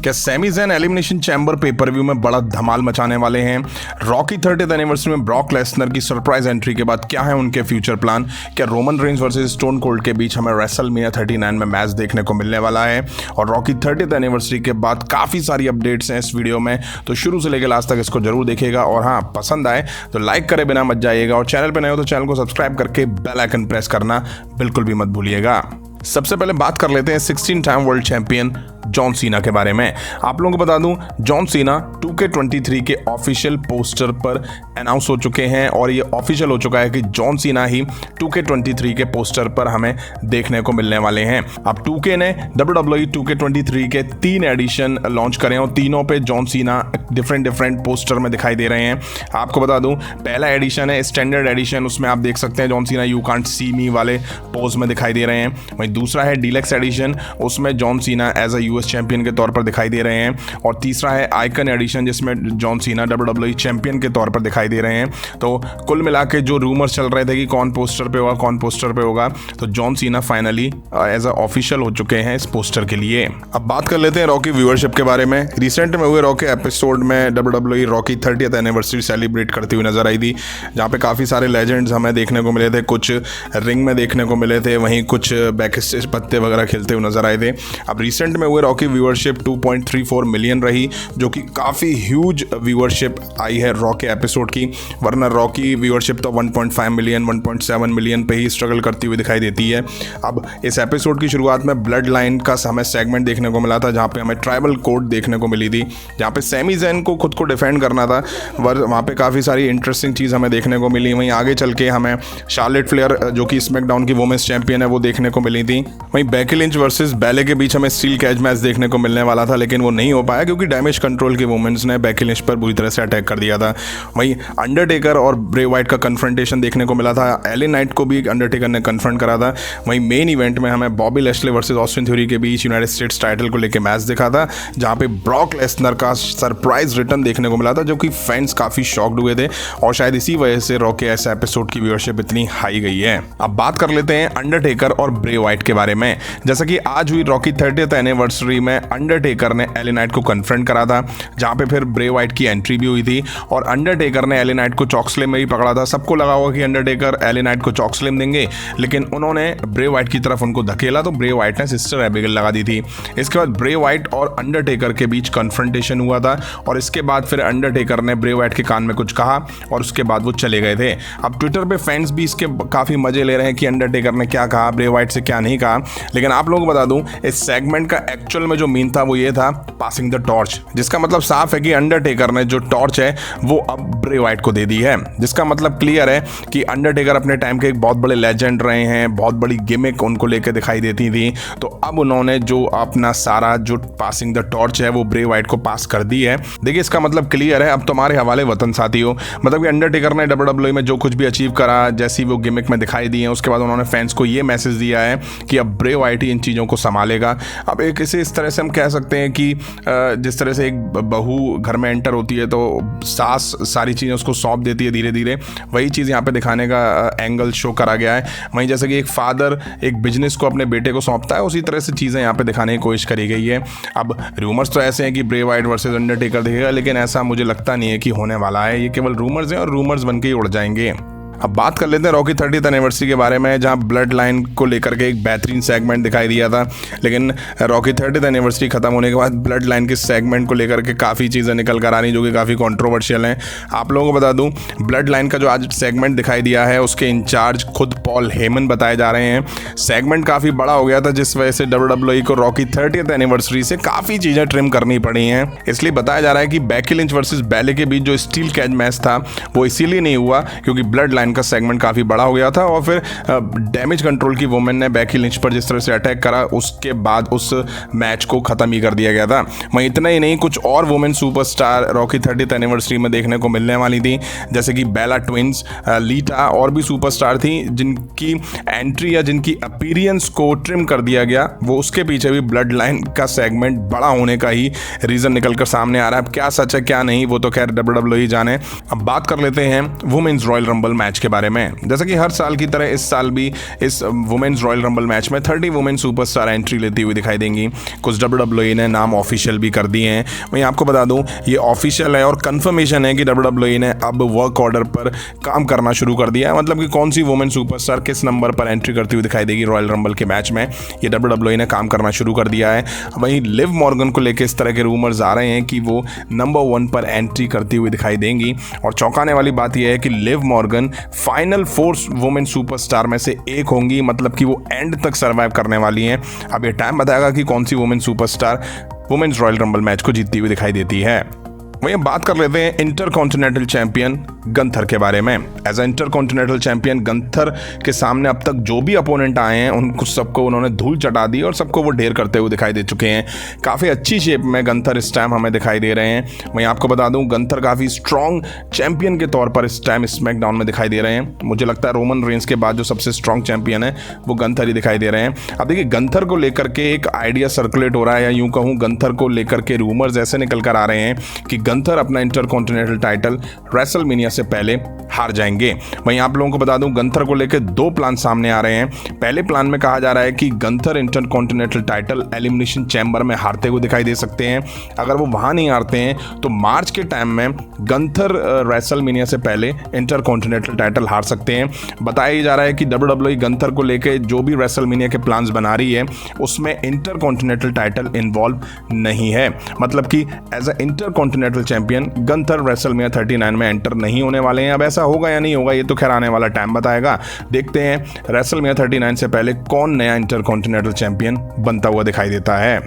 क्या सैमी ज़ैन elimination chamber pay per view में बड़ा धमाल मचाने वाले हैं? रॉकी 30th एनिवर्सरी में ब्रॉक लेसनर की सरप्राइज एंट्री के बाद क्या है उनके फ्यूचर प्लान? क्या Roman Reigns versus stone cold के बीच हमें रेसलमेनिया 39 में मैच देखने को मिलने वाला है? और रॉकी 30th एनिवर्सरी के बाद काफ़ी सारी अपडेट्स हैं इस वीडियो में, तो शुरू से लेकर लास्ट तक इसको जरूर देखिएगा। और हाँ, पसंद आए तो लाइक करे बिना मत जाइएगा, और चैनल पर नए हो तो चैनल को सब्सक्राइब करके बेल आइकन प्रेस करना बिल्कुल भी मत भूलिएगा। सबसे पहले बात कर लेते हैं 16 time world champion John Cena के बारे में। आप लोगों को बता दूं, जॉन सीना 2K23 के ऑफिशियल पोस्टर पर अनाउंस हो चुके हैं, और ये ऑफिशियल हो चुका है कि जॉन सीना ही 2K23 के पोस्टर पर हमें देखने को मिलने वाले हैं। अब 2K ने WWE 2K23 के 3 एडिशन लॉन्च करे, और तीनों पे जॉन सीना डिफरेंट पोस्टर में दिखाई दे रहे हैं। आपको बता दूं, पहला एडिशन है स्टैंडर्ड एडिशन, उसमें आप देख सकते हैं John Cena you can't see मी वाले पोज में दिखाई दे रहे हैं। वहीं दूसरा है डीलक्स एडिशन, उसमें John Cena as a US champion के तौर पर दिखाई दे रहे हैं। और तीसरा है आइकन एडिशन, जिसमें जॉन सीना WWE चैंपियन के तौर पर दिखाई दे रहे हैं। तो कुल मिला के जो रूमर्स चल रहे थे कि कौन पोस्टर पे होगा कौन पोस्टर पे होगा, तो John Cena finally as a official हो चुके हैं इस पोस्टर के लिए। अब बात कर लेते हैं रॉकी व्यूअरशिप के बारे में। रिसेंट में हुए रॉकी एपिसोड में WWE Rocky 30th anniversary celebrate करती हुई नजर आई थी, जहाँ पे काफ़ी सारे लेजेंड्स हमें देखने को मिले थे। कुछ रिंग में देखने को मिले थे, वहीं कुछ बैक स्टेज पत्ते वगैरह खेलते हुए नजर आए थे। अब रिसेंट में हुए रॉकी व्यूअरशिप 2.34 मिलियन रही, जो कि काफ़ी ह्यूज व्यूअरशिप आई है रॉकी एपिसोड की। वरना रॉकी व्यूअरशिप तो 1.5 मिलियन 1.7 मिलियन पे ही स्ट्रगल करती हुई दिखाई देती है। अब इस एपिसोड की शुरुआत में ब्लड लाइन का हमें सेगमेंट देखने को मिला था, जहाँ पे हमें ट्राइबल कोड देखने को मिली थी, जहाँ पे सैमी ज़ैन को खुद को डिफेंड करना था। वहाँ पे काफ़ी सारी इंटरेस्टिंग चीज़ हमें देखने को मिली। वहीं आगे चल के हमें शार्लेट फ्लेयर, जो कि स्मैकडाउन की वुमेन्स चैंपियन है, वो देखने को मिली थी। वहीं बेकी लिंच वर्सेस बैले के बीच हमें स्टील कैच मैच देखने को मिलने वाला था, लेकिन वो नहीं हो पाया क्योंकि डैमेज कंट्रोल की वुमेन्स ने बेकी लिंच पर बुरी तरह से अटैक कर दिया था। वहीं अंडरटेकर और ब्रे वाइट का कन्फ्रंटेशन देखने को मिला था। एले नाइट को भी अंडरटेकर ने कन्फ्रंट करा था। वहीं मेन इवेंट में हमें बॉबी लैशले वर्सेस ऑस्टिन थ्योरी के बीच यूनाइटेड स्टेट्स टाइटल को लेकर मैच दिखा था, जहां पे ब्रॉक लेसनर का सरप्राइज रिटर्न देखने को मिला था, जो कि फैंस काफी शॉक्ड हुए थे, और शायद इसी वजह से रॉकी ऐसे एपिसोड की व्यूअरशिप इतनी हाई गई है। अब बात कर लेते हैं अंडरटेकर और ब्रे वाइट के बारे में। जैसा कि आज हुई रॉकी 30th एनिवर्सरी में अंडरटेकर ने एले नाइट को कन्फ्रंट करा था, जहां पे फिर ब्रे वाइट की एंट्री भी हुई थी, और अंडरटेकर ने एले नाइट को चॉकस्लेम में ही पकड़ा था। सबको लगा हुआ कि अंडरटेकर एले नाइट को चॉकस्लेम देंगे, लेकिन उन्होंने ब्रे वाइट की तरफ उनको धकेला, तो ब्रे वाइट ने सिस्टर एबिगेल लगा दी थी। इसके बाद ब्रे वाइट और अंडरटेकर के बीच कन्फ्रंटेशन हुआ था, और इसके बाद फिर अंडरटेकर ने ब्रे वाइट के कान में कुछ कहा, और उसके बाद वो चले गए थे। अब ट्विटर पे फैंस भी इसके काफ़ी मजे ले रहे हैं कि अंडरटेकर ने क्या कहा, ब्रे वाइट से क्या नहीं कहा। लेकिन आप लोगों को बता दूं, इस सेगमेंट का एक्चुअल में जो मीन था वो ये था, पासिंग द टॉर्च, जिसका मतलब साफ है कि अंडरटेकर ने जो टॉर्च है वो अब ब्रे वाइट को दे दी है। जिसका मतलब क्लियर है कि अंडरटेकर अपने टाइम के एक बहुत बड़े लेजेंड रहे हैं, बहुत बड़ी गिमिक उनको लेकर दिखाई देती थी, तो अब उन्होंने जो अपना सारा जो पासिंग द टॉर्च है वो ब्रे वाइट को पास कर दी है। देखिए, इसका मतलब क्लियर है, अब तुम्हारे हवाले वतन साथियों। मतलब कि अंडरटेकर ने WWE में जो कुछ भी अचीव करा, जैसी वो गिमिक में दिखाई दी है, उसके बाद उन्होंने फैंस को ये मैसेज दिया है कि अब ब्रे वाइट ही इन चीज़ों को संभालेगा। अब एक इस तरह से हम कह सकते हैं कि जिस तरह से एक बहू घर में एंटर होती है तो सास सारी चीज़ें उसको सौंप देती है धीरे धीरे, वही चीज़ यहाँ पे दिखाने का एंगल शो करा गया है। वहीं जैसे कि एक फादर एक बिजनेस को अपने बेटे को सौंपता है, उसी तरह से चीज़ें यहाँ पे दिखाने की कोशिश करी गई है। अब रूमर्स तो ऐसे हैं कि ब्रे वाइट वर्सेस अंडरटेकर दिखेगा, लेकिन ऐसा मुझे लगता नहीं है कि होने वाला है। ये केवल रूमर्स हैं, और रूमर्स बन के ही उड़ जाएंगे। अब बात कर लेते हैं रॉकी 30th एनिवर्सरी के बारे में, जहां ब्लड लाइन को लेकर के एक बेहतरीन सेगमेंट दिखाई दिया था। लेकिन रॉकी 30th एनिवर्सरी खत्म होने के बाद ब्लड लाइन के सेगमेंट को लेकर के काफ़ी चीज़ें निकल कर आ रही, जो कि काफ़ी कंट्रोवर्शियल हैं। आप लोगों को बता दूं, ब्लड लाइन का जो आज सेगमेंट दिखाई दिया है, उसके इंचार्ज खुद पॉल हेमन बताए जा रहे हैं। सेगमेंट काफ़ी बड़ा हो गया था, जिस वजह से WWE को रॉकी 30th एनिवर्सरी से काफ़ी चीज़ें ट्रिम करनी पड़ी हैं। इसलिए बताया जा रहा है कि बेकी लिंच वर्सेस बैले के बीच जो स्टील कैच मैच था वो इसीलिए नहीं हुआ क्योंकि ब्लड लाइन का सेगमेंट काफी बड़ा हो गया था, और फिर डैमेज कंट्रोल की वुमेन ने बेकी लिंच पर जिस तरह से अटैक करा, उसके बाद उस मैच को खत्म ही कर दिया गया था। वहीं इतना ही नहीं, कुछ और women superstar Rocky 30th anniversary में देखने को मिलने वाली थी, जैसे कि बेला ट्विंस, लीटा, और भी सुपरस्टार थी जिनकी एंट्री या जिनकी अपीयरेंस को ट्रिम कर दिया गया। वो उसके पीछे भी ब्लड लाइन का सेगमेंट बड़ा होने का ही रीजन निकलकर सामने आ रहा है। अब क्या सच है क्या नहीं, वो तो खैर WWE जाने। अब बात कर लेते हैं women's royal rumble match match के बारे में। जैसा कि हर साल की तरह इस साल भी इस वुमेन्स रॉयल रंबल मैच में 30 वुमेन सुपरस्टार एंट्री लेती हुई दिखाई देंगी। कुछ WWE ने नाम ऑफिशियल भी कर दिए हैं। वहीं आपको बता दूं ये ऑफिशियल है और कंफर्मेशन है कि WWE ने अब वर्क ऑर्डर पर काम करना शुरू कर दिया है, मतलब कि कौन सी वुमेन सुपरस्टार किस नंबर पर एंट्री करती हुई दिखाई देगी रॉयल रंबल के मैच में, ये WWE ने काम करना शुरू कर दिया है। वहीं लिव मॉर्गन को लेकर इस तरह के रूमर्स आ रहे हैं कि वो नंबर 1 पर एंट्री करती हुई दिखाई देंगी। और चौंकाने वाली बात यह है कि Liv Morgan final 4 women superstar में से एक होंगी, मतलब कि वो एंड तक सर्वाइव करने वाली हैं। अब ये टाइम बताएगा कि कौन सी women superstar women's royal rumble match को जीतती हुई दिखाई देती है। वहीं बात कर लेते हैं इंटरकॉन्टिनेंटल चैंपियन गंथर के बारे में। As a intercontinental champion Gunther के सामने अब तक जो भी अपोनेंट आए हैं उन कुछ सबको उन्होंने धूल चटा दी और सबको वो ढेर करते हुए दिखाई दे चुके हैं। काफ़ी अच्छी शेप में गंथर इस टाइम हमें दिखाई दे रहे हैं। वहीं आपको बता दूं गंथर काफ़ी स्ट्रॉन्ग चैंपियन के तौर पर इस टाइम स्मैकडाउन में दिखाई दे रहे हैं। मुझे लगता है रोमन रेंस के बाद जो सबसे स्ट्रॉन्ग चैंपियन है वो गंथर ही दिखाई दे रहे हैं। अब देखिए गंथर को लेकर के एक आइडिया सर्कुलेट हो रहा है, या यूँ कहूँ गंथर को लेकर के रूमर्स ऐसे निकल कर आ रहे हैं कि गंथर अपना इंटरकॉन्टिनेंटल टाइटल रेसलमेनिया से पहले हार जाएंगे। वहीं आप लोगों को बता दूं गंथर को लेकर 2 प्लान सामने आ रहे हैं। पहले प्लान में कहा जा रहा है कि Gunther intercontinental title elimination chamber में हारते हुए दिखाई दे सकते हैं। अगर वो वहां नहीं हारते हैं तो मार्च के टाइम में गंथर रेसलमेनिया से पहले इंटरकॉन्टिनेंटल टाइटल हार सकते हैं। बताया जा रहा है कि WWE गंथर को लेकर जो भी रेसलमेनिया के प्लान्स बना रही है उसमें इंटरकॉन्टिनेंटल टाइटल इन्वॉल्व नहीं है, मतलब कि as a intercontinental champion Gunther WrestleMania 39 में एंटर नहीं होने वाले हैं। अब ऐसा होगा या नहीं होगा ये तो खैर आने वाला टाइम बताएगा। देखते हैं रेसलमेनिया 39 से पहले कौन नया इंटरकॉन्टिनेंटल चैंपियन बनता हुआ दिखाई देता है।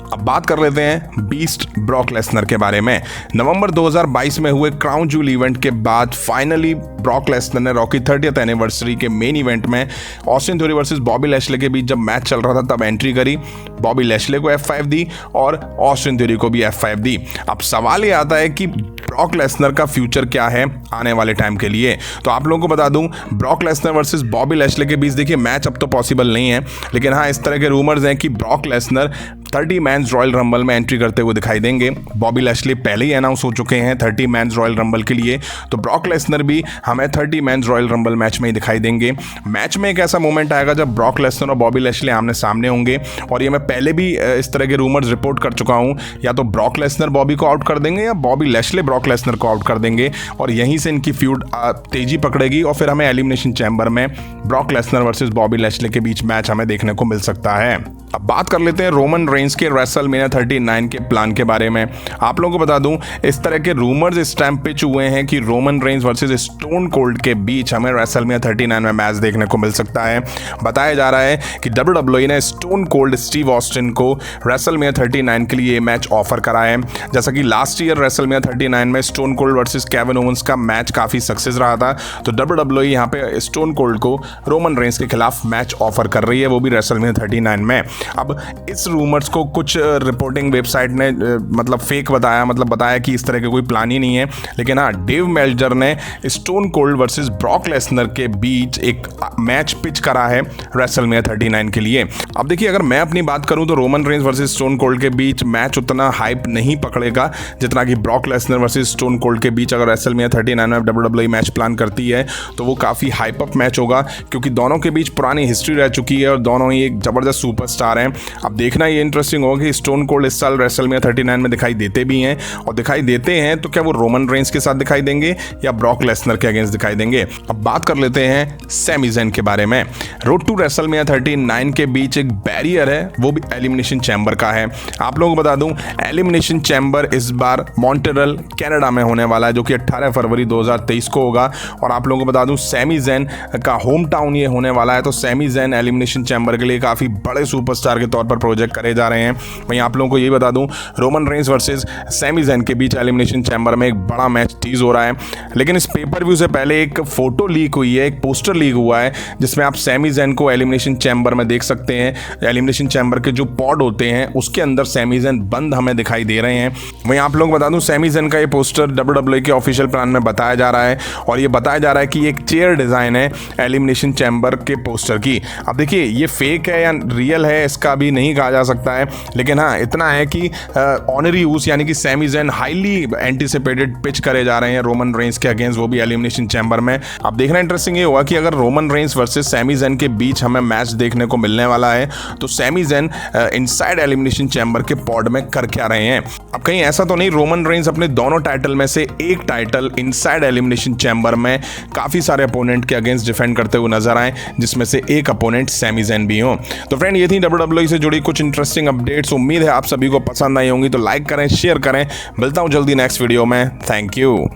अब बात कर लेते हैं बीस्ट ब्रॉक लेसनर के बारे में। नवंबर 2022 में हुए क्राउन जूल इवेंट के बाद फाइनली ब्रॉक लेसनर ने रॉकी 30th एनिवर्सरी के मेन इवेंट में ऑस्टिन थ्योरी वर्सेस बॉबी लैशले के बीच जब मैच चल रहा था तब एंट्री करी। बॉबी लैशले को F5 दी और ऑस्टिन थ्योरी को भी F5 दी। अब सवाल ये आता है कि ब्रॉक लेसनर का फ्यूचर क्या है आने वाले टाइम के लिए। तो आप लोगों को बता दूं ब्रॉक लेसनर वर्सेस बॉबी लैशले के बीच देखिए मैच अब तो पॉसिबल नहीं है, लेकिन हाँ इस तरह के रूमर्स हैं कि Brock Lesnar 30 men's royal rumble में एंट्री करते हुए दिखाई देंगे। बॉबी लैशले पहले ही अनाउंस हो चुके हैं 30 मैन्स रॉयल रंबल के लिए, तो ब्रॉक लेसनर भी हमें 30 मैन्स रॉयल रंबल मैच में ही दिखाई देंगे। मैच में एक ऐसा मोमेंट आएगा जब ब्रॉक लेसनर और बॉबी लैशले आमने सामने होंगे, और ये मैं पहले भी इस तरह के रूमर्स रिपोर्ट कर चुका हूँ। या तो ब्रॉक लेसनर बॉबी को आउट कर देंगे या बॉबी लैशले ब्रॉक लेसनर को आउट कर देंगे, और यहीं से इनकी फ्यूड तेजी पकड़ेगी और फिर हमें एलिमिनेशन चैम्बर में ब्रॉक लेसनर वर्सेस बॉबी लैशले के बीच मैच हमें देखने को मिल सकता है। अब बात कर लेते हैं रोमन रेंस के रेसलमेनिया 39 के प्लान के बारे में। आप लोगों को बता दूं इस तरह के रूमर्स इस टाइम पिच हुए हैं कि Roman Reigns versus stone cold के बीच हमें रेसलमेनिया 39 में मैच देखने को मिल सकता है। बताया जा रहा है कि WWE ने स्टोन कोल्ड स्टीव ऑस्टिन को रेसलमेनिया 39 के लिए मैच ऑफर करा है। जैसा कि लास्ट ईयर रेसलमेनिया 39 में stone cold versus Kevin Owens का मैच काफी सक्सेस रहा था, तो WWE यहाँ पे स्टोन कोल्ड को रोमन रेंस के खिलाफ मैच ऑफर कर रही है, वो भी रेसलमेनिया 39 में। अब इस रूमर्स को कुछ रिपोर्टिंग वेबसाइट ने मतलब फेक बताया, मतलब बताया कि इस तरह के कोई प्लान ही नहीं है, लेकिन हाँ डेव मेल्जर ने stone cold versus Brock Lesnar के बीच एक मैच पिच करा है रेसलमेनिया 39 के लिए। अब देखिए अगर मैं अपनी बात करूं तो Roman Reigns versus stone cold के बीच मैच उतना हाइप नहीं पकड़ेगा जितना कि Brock Lesnar versus stone cold के बीच अगर रेसलमेनिया 39 में WWE मैच प्लान करती है तो वो काफ़ी हाइप अप मैच होगा, क्योंकि दोनों के बीच पुरानी हिस्ट्री रह चुकी है और दोनों ही एक ज़बरदस्त सुपरस्टार हैं। अब देखना ये इंटरेस्टिंग होगा कि स्टोन कोल्ड इस साल रेसलमेनिया 39 में दिखाई देते भी हैं, और दिखाई देते हैं तो क्या वो रोमन रेंस के साथ दिखाई देंगे या ब्रॉक लेसनर के अगेंस्ट दिखाई देंगे। अब बात कर लेते हैं सैमी ज़ेन के बारे में। रोड टू रेसलमेनिया 39 के बीच एक बैरियर है, वो भी एलिमिनेशन चैम्बर का है। आप लोगों को बता दूं एलिमिनेशन चैम्बर इस बार मॉन्ट्रियल कनाडा में होने वाला है, जो कि 18 फरवरी 2023 को होगा। और आप लोगों को बता दूं सैमी ज़ेन का होम टाउन ये होने वाला है, तो सैमी ज़ेन एलिमिनेशन चैम्बर के लिए काफ़ी बड़े सुपरस्टार के तौर पर प्रोजेक्ट करे जा रहे हैं। वहीं आप लोगों को ये बता दूं Roman Reigns versus Sami Zayn के बीच एलिमिनेशन चैम्बर में एक बड़ा मैच टीज हो रहा है, लेकिन इस पेपर व्यू से पहले एक फोटो लीक हुई है, एक पोस्टर लीक हुआ है जिसमें आप सैमी ज़ेन को एलिमिनेशन चैम्बर में देख सकते हैं। एलिमिनेशन चैम्बर के जो पॉड होते हैं उसके अंदर सैमी ज़ेन बंद हमें दिखाई दे रहे हैं। वहीं आप लोग बता दूं सैमी ज़ेन का ये पोस्टर WWE के ऑफिशियल प्लान में बताया जा रहा है, और ये बताया जा रहा है कि ये एक चेयर डिज़ाइन है एलिमिनेशन चैम्बर के पोस्टर की। अब देखिए ये फेक है या रियल है इसका भी नहीं कहा जा सकता है, लेकिन हाँ इतना है कि ऑनरी यूज यानी कि Sami Zayn highly anticipated pitch करे जा रहे हैं रोमन रेंस के अगेंस्ट, वो भी एलिमिनेशन चैम्बर में। अब देखना इंटरेस्टिंग ये होगा कि अगर Roman Reigns versus Sami Zayn के बीच हमें मैच देखने को मिलने वाला है तो Sami Zayn inside elimination chamber के पॉड में कर क्या रहे हैं। अब कहीं ऐसा तो नहीं रोमन रेंस अपने दोनों टाइटल में से एक टाइटल इनसाइड एलिमिनेशन चैम्बर में काफी सारे अपोनेंट के अगेंस्ट डिफेंड करते हुए नजर आए, जिसमें से एक अपोनेंट सैमी ज़ेन भी हो। तो फ्रेंड ये थी WWE से जुड़ी कुछ इंटरेस्टिंग अपडेट्स। उम्मीद है आप सभी को पसंद आई होंगी, तो लाइक करें, शेयर करें। मिलता हूं जल्दी नेक्स्ट वीडियो में। Thank you.